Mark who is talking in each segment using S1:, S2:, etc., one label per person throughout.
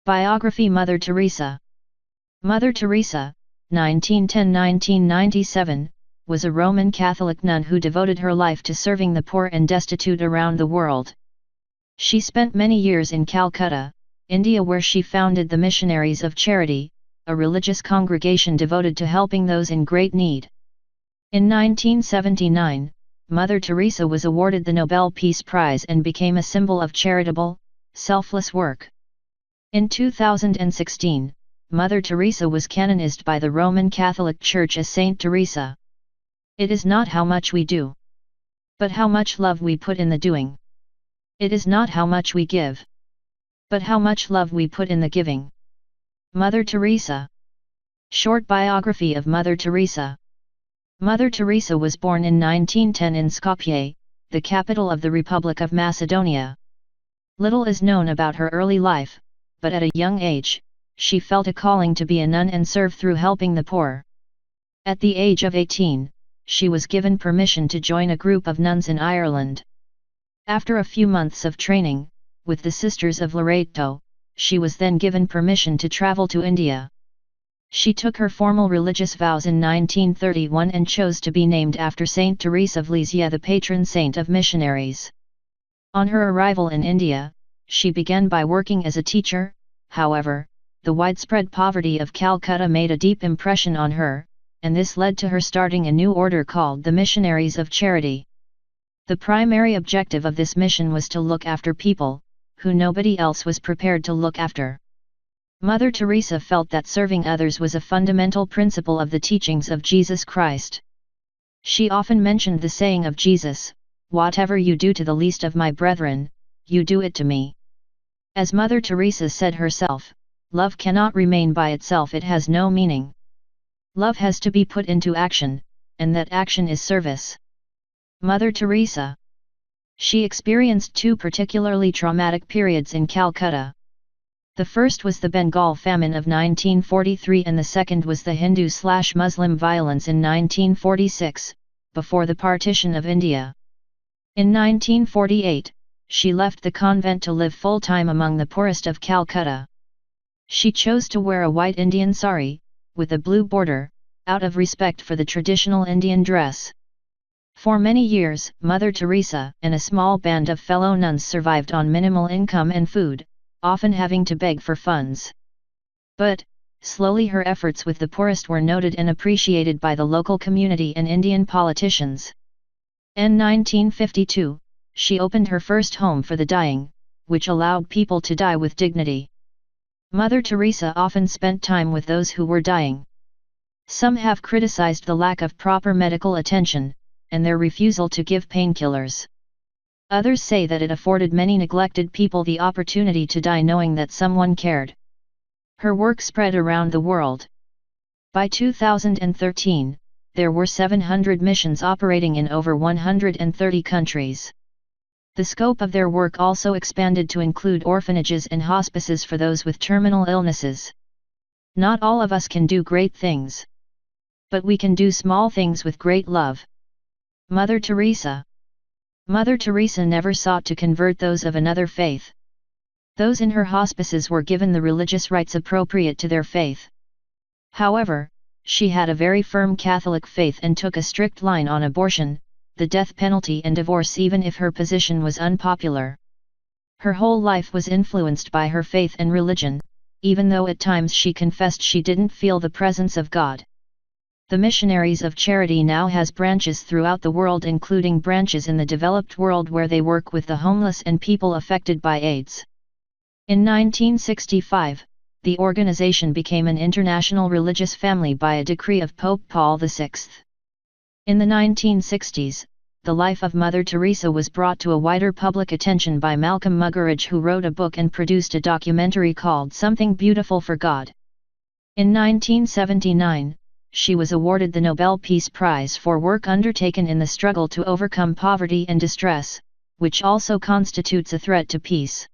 S1: Biography Mother Teresa. Mother Teresa, 1910–1997, was a Roman Catholic nun who devoted her life to serving the poor and destitute around the world. She spent many years in Calcutta, India, where she founded the Missionaries of Charity, a religious congregation devoted to helping those in great need. In 1979, Mother Teresa was awarded the Nobel Peace Prize and became a symbol of charitable, selfless work. In 2016, Mother Teresa was canonized by the Roman Catholic Church as Saint Teresa. It is not how much we do, but how much love we put in the doing. It is not how much we give, but how much love we put in the giving. Mother Teresa. Short biography of Mother Teresa. Mother Teresa was born in 1910 in Skopje, the capital of the Republic of Macedonia. Little is known about her early life, but at a young age, she felt a calling to be a nun and serve through helping the poor. At the age of 18, she was given permission to join a group of nuns in Ireland. After a few months of training, with the Sisters of Loreto, she was then given permission to travel to India. She took her formal religious vows in 1931 and chose to be named after Saint Teresa of Lisieux, the patron saint of missionaries. On her arrival in India, she began by working as a teacher. However, the widespread poverty of Calcutta made a deep impression on her, and this led to her starting a new order called the Missionaries of Charity. The primary objective of this mission was to look after people who nobody else was prepared to look after. Mother Teresa felt that serving others was a fundamental principle of the teachings of Jesus Christ. She often mentioned the saying of Jesus, "Whatever you do to the least of my brethren, you do it to me." As Mother Teresa said herself, love cannot remain by itself, it has no meaning. Love has to be put into action, and that action is service. Mother Teresa. She experienced two particularly traumatic periods in Calcutta. The first was the Bengal famine of 1943 and the second was the Hindu/Muslim violence in 1946, before the partition of India. In 1948, she left the convent to live full-time among the poorest of Calcutta. She chose to wear a white Indian sari, with a blue border, out of respect for the traditional Indian dress. For many years, Mother Teresa and a small band of fellow nuns survived on minimal income and food, often having to beg for funds. But, slowly her efforts with the poorest were noted and appreciated by the local community and Indian politicians. In 1952, she opened her first home for the dying, which allowed people to die with dignity. Mother Teresa often spent time with those who were dying. Some have criticized the lack of proper medical attention, and their refusal to give painkillers. Others say that it afforded many neglected people the opportunity to die knowing that someone cared. Her work spread around the world. By 2013, there were 700 missions operating in over 130 countries. The scope of their work also expanded to include orphanages and hospices for those with terminal illnesses. Not all of us can do great things, but we can do small things with great love. Mother Teresa. Mother Teresa never sought to convert those of another faith. Those in her hospices were given the religious rites appropriate to their faith. However, she had a very firm Catholic faith and took a strict line on abortion, the death penalty and divorce, even if her position was unpopular. Her whole life was influenced by her faith and religion, even though at times she confessed she didn't feel the presence of God. The Missionaries of Charity now has branches throughout the world, including branches in the developed world where they work with the homeless and people affected by AIDS. In 1965, the organization became an international religious family by a decree of Pope Paul VI. In the 1960s, the life of Mother Teresa was brought to a wider public attention by Malcolm Muggeridge, who wrote a book and produced a documentary called Something Beautiful for God. In 1979, she was awarded the Nobel Peace Prize for work undertaken in the struggle to overcome poverty and distress, which also constitutes a threat to peace.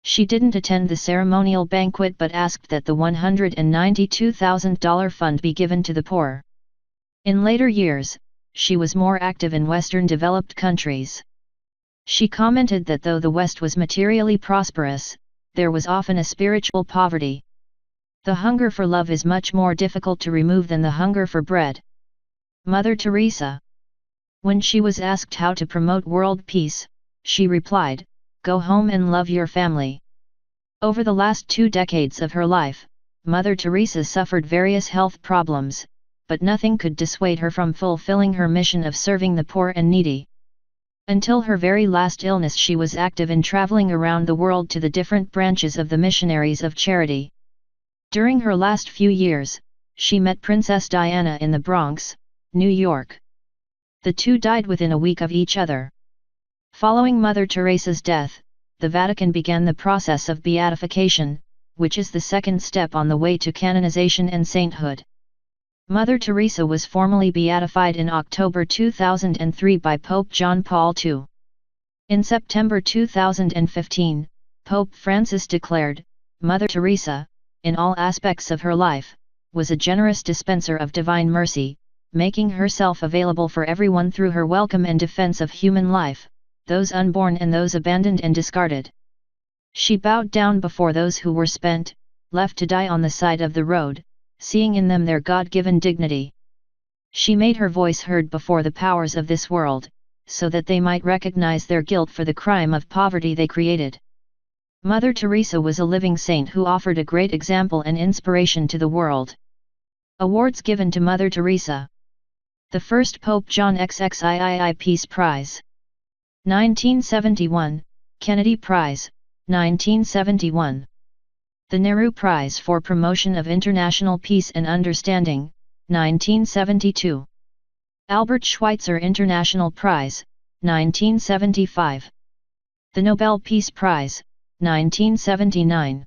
S1: She didn't attend the ceremonial banquet but asked that the $192,000 fund be given to the poor. In later years, she was more active in Western developed countries. She commented that though the West was materially prosperous, there was often a spiritual poverty. The hunger for love is much more difficult to remove than the hunger for bread. Mother Teresa. When she was asked how to promote world peace, she replied, "Go home and love your family." Over the last 2 decades of her life, Mother Teresa suffered various health problems, but nothing could dissuade her from fulfilling her mission of serving the poor and needy. Until her very last illness, she was active in traveling around the world to the different branches of the Missionaries of Charity. During her last few years, she met Princess Diana in the Bronx, New York. The two died within a week of each other. Following Mother Teresa's death, the Vatican began the process of beatification, which is the second step on the way to canonization and sainthood. Mother Teresa was formally beatified in October 2003 by Pope John Paul II. In September 2015, Pope Francis declared, Mother Teresa, in all aspects of her life, was a generous dispenser of divine mercy, making herself available for everyone through her welcome and defense of human life, those unborn and those abandoned and discarded. She bowed down before those who were spent, left to die on the side of the road, seeing in them their God-given dignity. She made her voice heard before the powers of this world, so that they might recognize their guilt for the crime of poverty they created. Mother Teresa was a living saint who offered a great example and inspiration to the world. Awards given to Mother Teresa. The first Pope John XXIII Peace Prize. 1971, Kennedy Prize, 1971. The Nehru Prize for Promotion of International Peace and Understanding, 1972. Albert Schweitzer International Prize, 1975. The Nobel Peace Prize, 1979.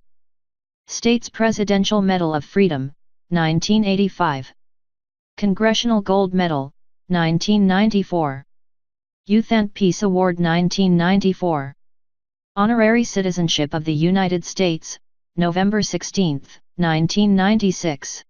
S1: States Presidential Medal of Freedom, 1985. Congressional Gold Medal, 1994. Youth and Peace Award 1994. Honorary Citizenship of the United States, November 16, 1996.